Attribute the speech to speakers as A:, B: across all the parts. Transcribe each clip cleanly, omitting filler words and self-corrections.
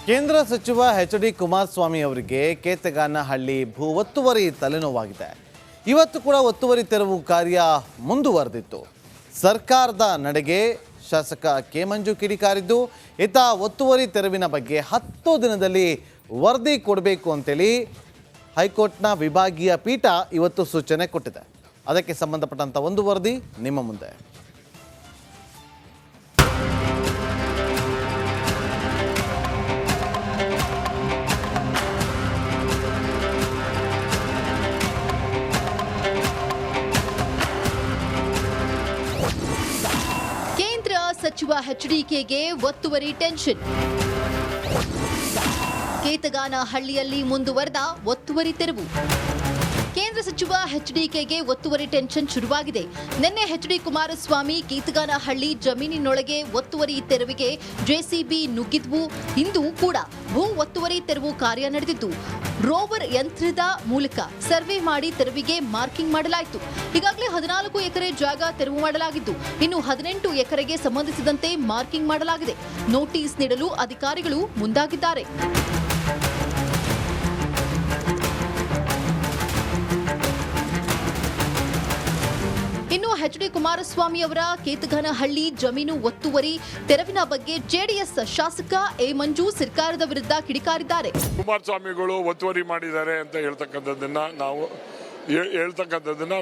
A: ಕೇಂದ್ರ ಸಚಿವ ಎಚ್.ಡಿ. ಕುಮಾರಸ್ವಾಮಿ ಅವರಿಗೆ ಕೇತಗಾನಹಳ್ಳಿ ಭೂ ಒತ್ತುವರಿ ತಲೆನೋವಾಗಿದೆ. ಇವತ್ತು ಕೂಡ ಒತ್ತುವರಿ ತೆರವು ಕಾರ್ಯ ಮುಂದುವರೆದಿತ್ತು. ಸರ್ಕಾರದ ನಡೆಗೆ ಶಾಸಕ ಕೆ ಮಂಜು ಕಿಡಿಕಾರಿದ್ದು, ಈತ ಒತ್ತುವರಿ ತೆರವಿನ ಬಗ್ಗೆ 10 ದಿನದಲ್ಲಿ ವರದಿ ಕೊಡಬೇಕು ಅಂತೇಳಿ ಹೈಕೋರ್ಟ್ನ ವಿಭಾಗೀಯ ಪೀಠ ಇವತ್ತು ಸೂಚನೆ ಕೊಟ್ಟಿದೆ. ಅದಕ್ಕೆ ಸಂಬಂಧಪಟ್ಟಂಥ ಒಂದು ವರದಿ ನಿಮ್ಮ ಮುಂದೆ.
B: ಸಚಿವ ಎಚ್ಡಿಕೆಗೆ ಒತ್ತುವರಿ ಟೆನ್ಷನ್. ಕೇತಗಾನಹಳ್ಳಿಯಲ್ಲಿ ಮುಂದುವರೆದ ಒತ್ತುವರಿ ತೆರವು. ಕೇಂದ್ರ ಸಚಿವ ಎಚ್ಡಿಕೆಗೆ ಒತ್ತುವರಿ ಟೆನ್ಷನ್ ಶುರುವಾಗಿದೆ. ನಿನ್ನೆ ಎಚ್.ಡಿ. ಕುಮಾರಸ್ವಾಮಿ ಕೇತಗಾನಹಳ್ಳಿ ಜಮೀನಿನೊಳಗೆ ಒತ್ತುವರಿ ತೆರವಿಗೆ ಜೆಸಿಬಿ ನುಗ್ಗಿದ್ವು. ಇಂದು ಕೂಡ ಭೂ ಒತ್ತುವರಿ ತೆರವು ಕಾರ್ಯ ನಡೆದಿದ್ದು, ರೋವರ್ ಯಂತ್ರದ ಮೂಲಕ ಸರ್ವೆ ಮಾಡಿ ತೆರವಿಗೆ ಮಾರ್ಕಿಂಗ್ ಮಾಡಲಾಯಿತು. ಈಗಾಗಲೇ 14 ಎಕರೆ ಜಾಗ ತೆರವು ಮಾಡಲಾಗಿದ್ದು, ಇನ್ನು 18 ಎಕರೆಗೆ ಸಂಬಂಧಿಸಿದಂತೆ ಮಾರ್ಕಿಂಗ್ ಮಾಡಲಾಗಿದೆ. ನೋಟಿಸ್ ನೀಡಲು ಅಧಿಕಾರಿಗಳು ಮುಂದಾಗಿದ್ದಾರೆ. ಇನ್ನು ಎಚ್.ಡಿ. ಕುಮಾರಸ್ವಾಮಿ ಅವರ ಕೇತಗಾನಹಳ್ಳಿ ಜಮೀನು ಒತ್ತುವರಿ ತೆರವಿನ ಬಗ್ಗೆ ಜೆಡಿಎಸ್ ಶಾಸಕ ಎ ಮಂಜು ಸರ್ಕಾರದ ವಿರುದ್ಧ ಕಿಡಿಕಾರಿದ್ದಾರೆ.
C: ಕುಮಾರಸ್ವಾಮಿಗಳು ಒತ್ತುವರಿ ಮಾಡಿದ್ದಾರೆ ಅಂತ ಹೇಳ್ತಕ್ಕಂಥದ್ದನ್ನ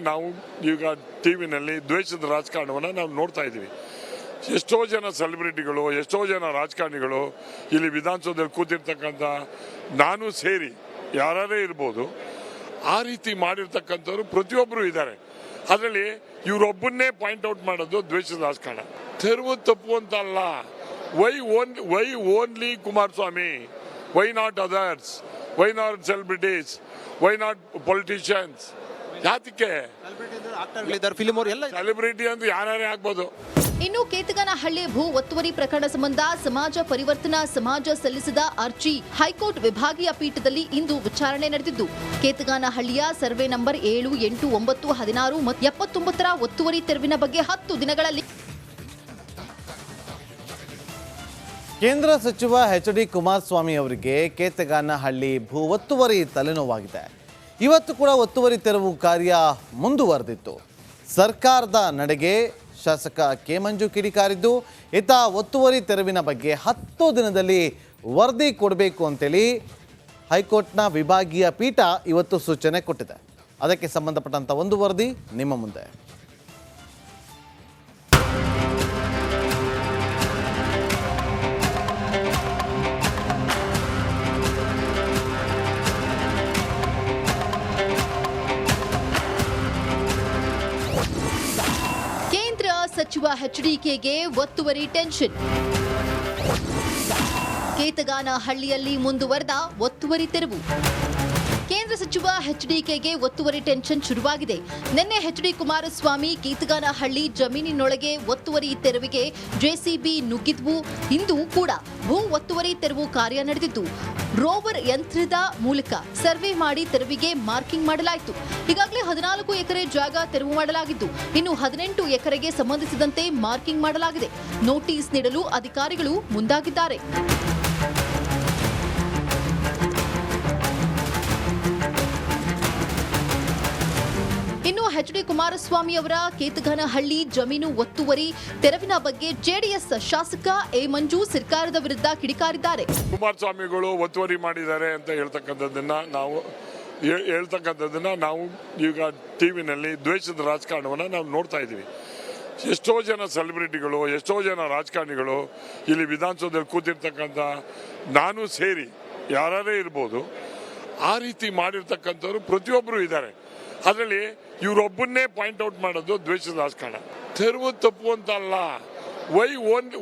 C: ನಾವು ಈಗ ಟಿವಿನಲ್ಲಿ ದ್ವೇಷದ ರಾಜಕಾರಣವನ್ನು ನಾವು ನೋಡ್ತಾ ಇದ್ದೀವಿ. ಎಷ್ಟೋ ಜನ ಸೆಲೆಬ್ರಿಟಿಗಳು, ಎಷ್ಟೋ ಜನ ರಾಜಕಾರಣಿಗಳು ಇಲ್ಲಿ ವಿಧಾನಸೌಧದಲ್ಲಿ ಕೂತಿರ್ತಕ್ಕಂಥ ನಾನು ಸೇರಿ ಯಾರೇ ಇರ್ಬೋದು, ಆ ರೀತಿ ಮಾಡಿರ್ತಕ್ಕಂಥವ್ರು ಪ್ರತಿಯೊಬ್ಬರು ಇದ್ದಾರೆ. ಅದರಲ್ಲಿ ಇವರೊಬ್ಬನ್ನೇ ಪಾಯಿಂಟ್ ಔಟ್ ಮಾಡೋದು ದ್ವೇಷದ ರಾಜಕಾರಣ. ತೆರವು ತಪ್ಪು ಅಂತ ಅಲ್ಲ. Why only Kumaraswamy? Why not others? Why not celebrities? Why not politicians? ಯಾತಕ್ಕೆ ಸೆಲೆಬ್ರಿಟಿ ಅಂತ ಯಾರೇ ಆಗ್ಬೋದು.
B: ಇನ್ನು ಕೇತಗಾನಹಳ್ಳಿ ಭೂ ಒತ್ತುವರಿ ಪ್ರಕರಣ ಸಂಬಂಧ ಸಮಾಜ ಪರಿವರ್ತನಾ ಸಮಾಜ ಸಲ್ಲಿಸಿದ ಅರ್ಜಿ ಹೈಕೋರ್ಟ್ ವಿಭಾಗೀಯ ಪೀಠದಲ್ಲಿ ಇಂದು ವಿಚಾರಣೆ ನಡೆದಿದ್ದು, ಕೇತಗಾನಹಳ್ಳಿಯ ಸರ್ವೆ ನಂಬರ್ 7, 8, 9, 16 ಮತ್ತು 79ರ ಒತ್ತುವರಿ ತೆರವಿನ ಬಗ್ಗೆ 10 ದಿನಗಳಲ್ಲಿ
A: ಕೇಂದ್ರ ಸಚಿವ ಎಚ್.ಡಿ. ಕುಮಾರಸ್ವಾಮಿ ಅವರಿಗೆ ಕೇತಗಾನಹಳ್ಳಿ ಭೂ ಒತ್ತುವರಿ ತಲೆನೋವಾಗಿದೆ. ಇವತ್ತು ಕೂಡ ಒತ್ತುವರಿ ತೆರವು ಕಾರ್ಯ ಮುಂದುವರೆದಿತ್ತು. ಸರ್ಕಾರದ ನಡೆಗೆ ಶಾಸಕ ಕೆ ಮಂಜು ಕಿಡಿಕಾರಿದ್ದು, ಈತ ಒತ್ತುವರಿ ತೆರವಿನ ಬಗ್ಗೆ 10 ದಿನದಲ್ಲಿ ವರದಿ ಕೊಡಬೇಕು ಅಂತೇಳಿ ಹೈಕೋರ್ಟ್ನ ವಿಭಾಗೀಯ ಪೀಠ ಇವತ್ತು ಸೂಚನೆ ಕೊಟ್ಟಿದೆ. ಅದಕ್ಕೆ ಸಂಬಂಧಪಟ್ಟಂಥ ಒಂದು ವರದಿ ನಿಮ್ಮ ಮುಂದೆ.
B: ಸಚಿವ ಎಚ್ಡಿಕೆಗೆ ಒತ್ತುವರಿ ಟೆನ್ಷನ್. ಕೇತಗಾನಹಳ್ಳಿಯಲ್ಲಿ ಮುಂದುವರೆದ ಒತ್ತುವರಿ ತೆರವು. ಕೇಂದ್ರ ಸಚಿವ ಎಚ್ಡಿಕೆಗೆ ಒತ್ತುವರಿ ಟೆನ್ಷನ್ ಶುರುವಾಗಿದೆ. ನಿನ್ನೆ ಎಚ್.ಡಿ. ಕುಮಾರಸ್ವಾಮಿ ಕೇತಗಾನಹಳ್ಳಿ ಜಮೀನಿನೊಳಗೆ ಒತ್ತುವರಿ ತೆರವಿಗೆ ಜೆಸಿಬಿ ನುಗ್ಗಿದ್ವು. ಇಂದು ಕೂಡ ಭೂ ಒತ್ತುವರಿ ತೆರವು ಕಾರ್ಯ ನಡೆದಿದ್ದು, ರೋವರ್ ಯಂತ್ರದ ಮೂಲಕ ಸರ್ವೆ ಮಾಡಿ ತೆರವಿಗೆ ಮಾರ್ಕಿಂಗ್ ಮಾಡಲಾಯಿತು. ಈಗಾಗಲೇ 14 ಎಕರೆ ಜಾಗ ತೆರವು ಮಾಡಲಾಗಿದ್ದು, ಇನ್ನು 18 ಎಕರೆಗೆ ಸಂಬಂಧಿಸಿದಂತೆ ಮಾರ್ಕಿಂಗ್ ಮಾಡಲಾಗಿದೆ. ನೋಟಿಸ್ ನೀಡಲು ಅಧಿಕಾರಿಗಳು ಮುಂದಾಗಿದ್ದಾರೆ. ಇನ್ನು ಎಚ್.ಡಿ. ಕುಮಾರಸ್ವಾಮಿ ಅವರ ಕೇತಗಾನಹಳ್ಳಿ ಜಮೀನು ಒತ್ತುವರಿ ತೆರವಿನ ಬಗ್ಗೆ ಜೆಡಿಎಸ್ ಶಾಸಕ ಎ ಮಂಜು ಸರ್ಕಾರದ ವಿರುದ್ಧ ಕಿಡಿಕಾರಿದ್ದಾರೆ.
C: ಕುಮಾರಸ್ವಾಮಿಗಳು ಒತ್ತುವರಿ ಮಾಡಿದ್ದಾರೆ ಅಂತ ಹೇಳ್ತಕ್ಕಂಥದ್ದನ್ನ ನಾವು ಈಗ ಟಿವಿನಲ್ಲಿ ದ್ವೇಷದ ರಾಜಕಾರಣವನ್ನು ನಾವು ನೋಡ್ತಾ ಇದ್ದೀವಿ. ಎಷ್ಟೋ ಜನ ಸೆಲೆಬ್ರಿಟಿಗಳು, ಎಷ್ಟೋ ಜನ ರಾಜಕಾರಣಿಗಳು ಇಲ್ಲಿ ವಿಧಾನಸೌಧದಲ್ಲಿ ಕೂತಿರ್ತಕ್ಕಂಥ ನಾನು ಸೇರಿ ಯಾರೇ ಇರ್ಬೋದು, ಆ ರೀತಿ ಮಾಡಿರ್ತಕ್ಕಂಥವ್ರು ಪ್ರತಿಯೊಬ್ಬರು ಇದ್ದಾರೆ. ಅದರಲ್ಲಿ ಇವರೊಬ್ಬನ್ನೇ ಪಾಯಿಂಟ್ ಔಟ್ ಮಾಡೋದು ದ್ವೇಷದ ರಾಜಕಾರಣ. ತೆರವು ತಪ್ಪು ಅಂತ ಅಲ್ಲ.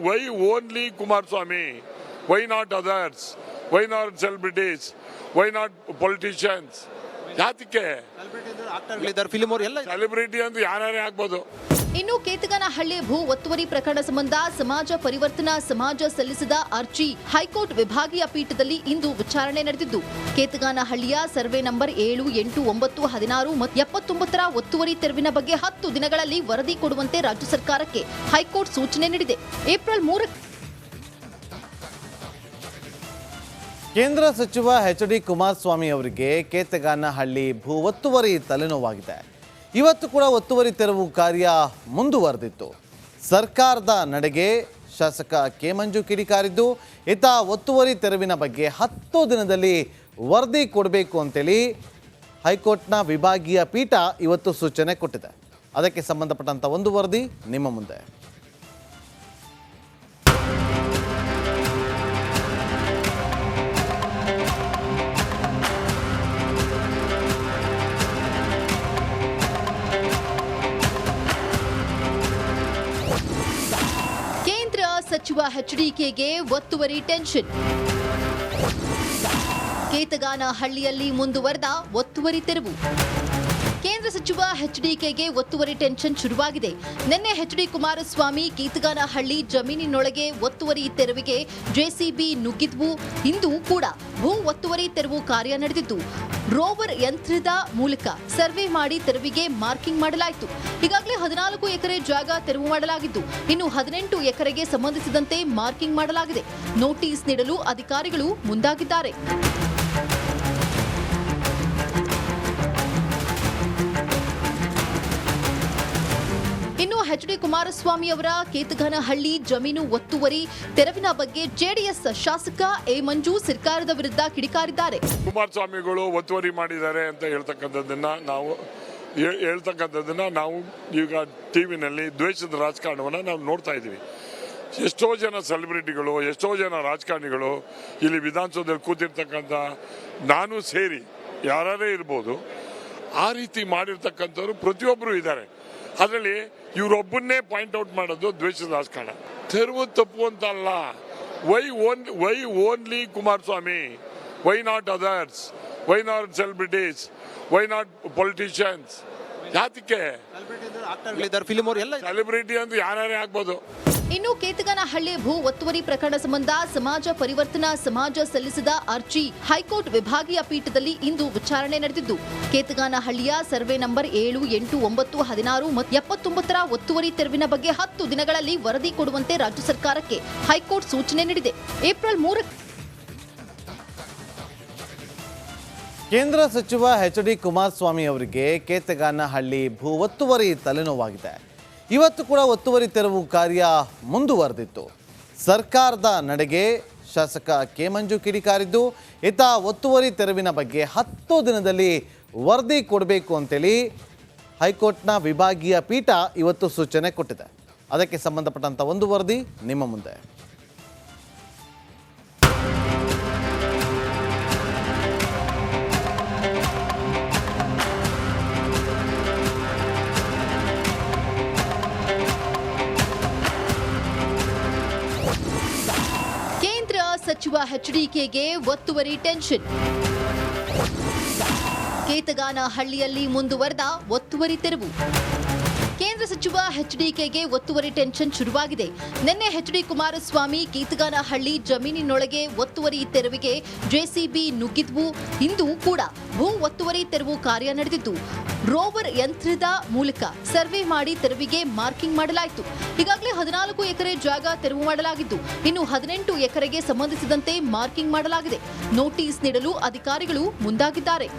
C: Why only Kumaraswamy? Why not others? Why not celebrities? Why not politicians? ಯಾತಕ್ಕೆ ಸೆಲೆಬ್ರಿಟಿ ಅಂತ ಯಾರೇ ಆಗ್ಬೋದು.
B: ಇನ್ನು ಕೇತಗಾನಹಳ್ಳಿ ಭೂ ಒತ್ತುವರಿ ಪ್ರಕರಣ ಸಂಬಂಧ ಸಮಾಜ ಪರಿವರ್ತನಾ ಸಮಾಜ ಸಲ್ಲಿಸಿದ ಅರ್ಜಿ ಹೈಕೋರ್ಟ್ ವಿಭಾಗೀಯ ಪೀಠದಲ್ಲಿ ಇಂದು ವಿಚಾರಣೆ ನಡೆದಿದ್ದು, ಕೇತಗಾನಹಳ್ಳಿಯ ಸರ್ವೆ ನಂಬರ್ 7, 8, 9, 16 ಮತ್ತು 79ರ ಒತ್ತುವರಿ ತೆರವಿನ ಬಗ್ಗೆ 10 ದಿನಗಳಲ್ಲಿ ವರದಿ ಕೊಡುವಂತೆ ರಾಜ್ಯ ಸರ್ಕಾರಕ್ಕೆ ಹೈಕೋರ್ಟ್ ಸೂಚನೆ ನೀಡಿದೆ. ಏಪ್ರಿಲ್ 3
A: ಕೇಂದ್ರ ಸಚಿವ ಎಚ್.ಡಿ. ಕುಮಾರಸ್ವಾಮಿ ಅವರಿಗೆ ಕೇತಗಾನಹಳ್ಳಿ ಭೂ ಒತ್ತುವರಿ ತಲೆನೋವಾಗಿದೆ. ಇವತ್ತು ಕೂಡ ಒತ್ತುವರಿ ತೆರವು ಕಾರ್ಯ ಮುಂದುವರೆದಿತ್ತು. ಸರ್ಕಾರದ ನಡೆಗೆ ಶಾಸಕ ಕೆ ಮಂಜು ಕಿಡಿಕಾರಿದ್ದು, ಈತ ಒತ್ತುವರಿ ತೆರವಿನ ಬಗ್ಗೆ 10 ದಿನದಲ್ಲಿ ವರದಿ ಕೊಡಬೇಕು ಅಂತೇಳಿ ಹೈಕೋರ್ಟ್ನ ವಿಭಾಗೀಯ ಪೀಠ ಇವತ್ತು ಸೂಚನೆ ಕೊಟ್ಟಿದೆ. ಅದಕ್ಕೆ ಸಂಬಂಧಪಟ್ಟಂಥ ಒಂದು ವರದಿ ನಿಮ್ಮ ಮುಂದೆ.
B: ಸಚಿವ ಎಚ್ಡಿಕೆಗೆ ಒತ್ತುವರಿ ಟೆನ್ಷನ್. ಕೇತಗಾನಹಳ್ಳಿಯಲ್ಲಿ ಮುಂದುವರೆದ ಒತ್ತುವರಿ ತೆರವು. ಕೇಂದ್ರ ಸಚಿವ ಎಚ್ಡಿಕೆಗೆ ಒತ್ತುವರಿ ಟೆನ್ಷನ್ ಶುರುವಾಗಿದೆ. ನಿನ್ನೆ ಎಚ್.ಡಿ. ಕುಮಾರಸ್ವಾಮಿ ಕೇತಗಾನಹಳ್ಳಿ ಜಮೀನಿನೊಳಗೆ ಒತ್ತುವರಿ ತೆರವಿಗೆ ಜೆಸಿಬಿ ನುಗ್ಗಿದ್ವು. ಇಂದು ಕೂಡ ಭೂ ಒತ್ತುವರಿ ತೆರವು ಕಾರ್ಯ ನಡೆದಿದ್ದು, ರೋವರ್ ಯಂತ್ರದ ಮೂಲಕ ಸರ್ವೆ ಮಾಡಿ ತೆರವಿಗೆ ಮಾರ್ಕಿಂಗ್ ಮಾಡಲಾಯಿತು. ಈಗಾಗಲೇ 14 ಎಕರೆ ಜಾಗ ತೆರವು ಮಾಡಲಾಗಿದ್ದು, ಇನ್ನು 18 ಎಕರೆಗೆ ಸಂಬಂಧಿಸಿದಂತೆ ಮಾರ್ಕಿಂಗ್ ಮಾಡಲಾಗಿದೆ. ನೋಟಿಸ್ ನೀಡಲು ಅಧಿಕಾರಿಗಳು ಮುಂದಾಗಿದ್ದಾರೆ. ಇನ್ನು ಎಚ್.ಡಿ. ಕುಮಾರಸ್ವಾಮಿ ಅವರ ಕೇತಗಾನಹಳ್ಳಿ ಜಮೀನು ಒತ್ತುವರಿ ತೆರವಿನ ಬಗ್ಗೆ ಜೆಡಿಎಸ್ ಶಾಸಕ ಎ ಮಂಜು ಸರ್ಕಾರದ ವಿರುದ್ಧ ಕಿಡಿಕಾರಿದ್ದಾರೆ.
C: ಕುಮಾರಸ್ವಾಮಿಗಳು ಒತ್ತುವರಿ ಮಾಡಿದ್ದಾರೆ ಅಂತ ಹೇಳ್ತಕ್ಕಂಥದ್ದನ್ನ ನಾವು ಈಗ ಟಿವಿನಲ್ಲಿ ದ್ವೇಷದ ರಾಜಕಾರಣವನ್ನು ನಾವು ನೋಡ್ತಾ ಇದ್ದೀವಿ. ಎಷ್ಟೋ ಜನ ಸೆಲೆಬ್ರಿಟಿಗಳು, ಎಷ್ಟೋ ಜನ ರಾಜಕಾರಣಿಗಳು ಇಲ್ಲಿ ವಿಧಾನಸೌಧದಲ್ಲಿ ಕೂತಿರ್ತಕ್ಕಂಥ ನಾನು ಸೇರಿ ಯಾರೇ ಇರ್ಬೋದು, ಆ ರೀತಿ ಮಾಡಿರ್ತಕ್ಕಂಥವ್ರು ಪ್ರತಿಯೊಬ್ಬರು ಇದ್ದಾರೆ. ಅದರಲ್ಲಿ ಇವರೊಬ್ಬನ್ನೇ ಪಾಯಿಂಟ್ ಔಟ್ ಮಾಡೋದು ದ್ವೇಷದ ರಾಜಕಾರಣ. ತೆರವು ತಪ್ಪು ಅಂತ ಅಲ್ಲ. Why only Kumaraswamy? Why not others? Why not celebrities? Why not politicians? ಯಾತಕ್ಕೆ ಸೆಲೆಬ್ರಿಟಿ ಅಂತ ಯಾರೇ ಆಗ್ಬೋದು.
B: ಇನ್ನು ಕೇತಗಾನಹಳ್ಳಿ ಭೂ ಒತ್ತುವರಿ ಪ್ರಕರಣ ಸಂಬಂಧ ಸಮಾಜ ಪರಿವರ್ತನಾ ಸಮಾಜ ಸಲ್ಲಿಸಿದ ಅರ್ಜಿ ಹೈಕೋರ್ಟ್ ವಿಭಾಗೀಯ ಪೀಠದಲ್ಲಿ ಇಂದು ವಿಚಾರಣೆ ನಡೆದಿದ್ದು, ಕೇತಗಾನಹಳ್ಳಿಯ ಸರ್ವೆ ನಂಬರ್ 7, 8, 9, 16 ಮತ್ತು 79ರ ಒತ್ತುವರಿ ತೆರವಿನ ಬಗ್ಗೆ 10 ದಿನಗಳಲ್ಲಿ ವರದಿ ಕೊಡುವಂತೆ ರಾಜ್ಯ ಸರ್ಕಾರಕ್ಕೆ ಹೈಕೋರ್ಟ್ ಸೂಚನೆ ನೀಡಿದೆ. ಏಪ್ರಿಲ್ 3
A: ಕೇಂದ್ರ ಸಚಿವ ಎಚ್.ಡಿ. ಕುಮಾರಸ್ವಾಮಿ ಅವರಿಗೆ ಕೇತಗಾನಹಳ್ಳಿ ಭೂ ಒತ್ತುವರಿ ತಲೆನೋವಾಗಿದೆ. ಇವತ್ತು ಕೂಡ ಒತ್ತುವರಿ ತೆರವು ಕಾರ್ಯ ಮುಂದುವರೆದಿತ್ತು. ಸರ್ಕಾರದ ನಡೆಗೆ ಶಾಸಕ ಕೆ ಮಂಜು ಕಿಡಿಕಾರಿದ್ದು, ಈತ ಒತ್ತುವರಿ ತೆರವಿನ ಬಗ್ಗೆ 10 ದಿನದಲ್ಲಿ ವರದಿ ಕೊಡಬೇಕು ಅಂತೇಳಿ ಹೈಕೋರ್ಟ್ನ ವಿಭಾಗೀಯ ಪೀಠ ಇವತ್ತು ಸೂಚನೆ ಕೊಟ್ಟಿದೆ. ಅದಕ್ಕೆ ಸಂಬಂಧಪಟ್ಟಂಥ ಒಂದು ವರದಿ ನಿಮ್ಮ ಮುಂದೆ.
B: ಸಚಿವ ಎಚ್ಡಿಕೆಗೆ ಒತ್ತುವರಿ ಟೆನ್ಷನ್. ಕೇತಗಾನಹಳ್ಳಿಯಲ್ಲಿ ಮುಂದುವರೆದ ಒತ್ತುವರಿ ತೆರವು. ಕೇಂದ್ರ ಸಚಿವ ಎಚ್ಡಿಕೆಗೆ ಒತ್ತುವರಿ ಟೆನ್ಷನ್ ಶುರುವಾಗಿದೆ. ನಿನ್ನೆ ಎಚ್.ಡಿ. ಕುಮಾರಸ್ವಾಮಿ ಕೇತಗಾನಹಳ್ಳಿ ಜಮೀನಿನೊಳಗೆ ಒತ್ತುವರಿ ತೆರವಿಗೆ ಜೆಸಿಬಿ ನುಗ್ಗಿದ್ವು. ಇಂದು ಕೂಡ ಭೂ ಒತ್ತುವರಿ ತೆರವು ಕಾರ್ಯ ನಡೆದಿದ್ದು, ರೋವರ್ ಯಂತ್ರದ ಮೂಲಕ ಸರ್ವೆ ಮಾಡಿ ತೆರವಿಗೆ ಮಾರ್ಕಿಂಗ್ ಮಾಡಲಾಯಿತು. ಈಗಾಗಲೇ 14 ಎಕರೆ ಜಾಗ ತೆರವು ಮಾಡಲಾಗಿದ್ದು, ಇನ್ನು 18 ಎಕರೆಗೆ ಸಂಬಂಧಿಸಿದಂತೆ ಮಾರ್ಕಿಂಗ್ ಮಾಡಲಾಗಿದೆ. ನೋಟಿಸ್ ನೀಡಲು ಅಧಿಕಾರಿಗಳು ಮುಂದಾಗಿದ್ದಾರೆ.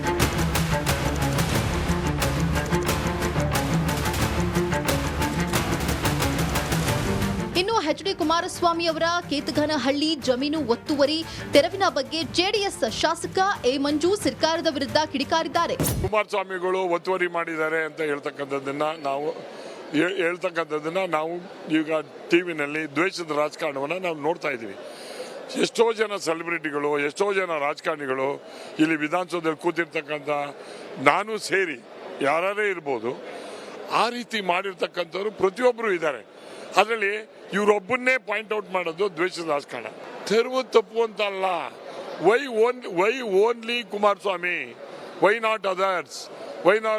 B: ಇನ್ನು ಎಚ್.ಡಿ. ಕುಮಾರಸ್ವಾಮಿ ಅವರ ಕೇತಗಾನಹಳ್ಳಿ ಜಮೀನು ಒತ್ತುವರಿ ತೆರವಿನ ಬಗ್ಗೆ ಜೆಡಿಎಸ್ ಶಾಸಕ ಎ ಮಂಜು ಸರ್ಕಾರದ ವಿರುದ್ಧ ಕಿಡಿಕಾರಿದ್ದಾರೆ.
C: ಕುಮಾರಸ್ವಾಮಿಗಳು ಒತ್ತುವರಿ ಮಾಡಿದ್ದಾರೆ ಅಂತ ಹೇಳ್ತಕ್ಕಂಥದ್ದನ್ನ ನಾವು ಈಗ ಟಿವಿನಲ್ಲಿ ದ್ವೇಷದ ರಾಜಕಾರಣವನ್ನು ನಾವು ನೋಡ್ತಾ ಇದ್ದೀವಿ. ಎಷ್ಟೋ ಜನ ಸೆಲೆಬ್ರಿಟಿಗಳು, ಎಷ್ಟೋ ಜನ ರಾಜಕಾರಣಿಗಳು ಇಲ್ಲಿ ವಿಧಾನಸೌಧದಲ್ಲಿ ಕೂತಿರ್ತಕ್ಕಂಥ ನಾನು ಸೇರಿ ಯಾರೇ ಇರ್ಬೋದು, ಆ ರೀತಿ ಮಾಡಿರ್ತಕ್ಕಂಥವ್ರು ಪ್ರತಿಯೊಬ್ಬರು ಇದ್ದಾರೆ. ಅದರಲ್ಲಿ ಇವರೊಬ್ಬನ್ನೇ ಪಾಯಿಂಟ್ ಔಟ್ ಮಾಡೋದು ದ್ವೇಷದ ರಾಜಕಾರಣ. ತೆರವು ತಪ್ಪು ಅಂತ ಅಲ್ಲ. Why only Kumaraswamy? Why not others? Why not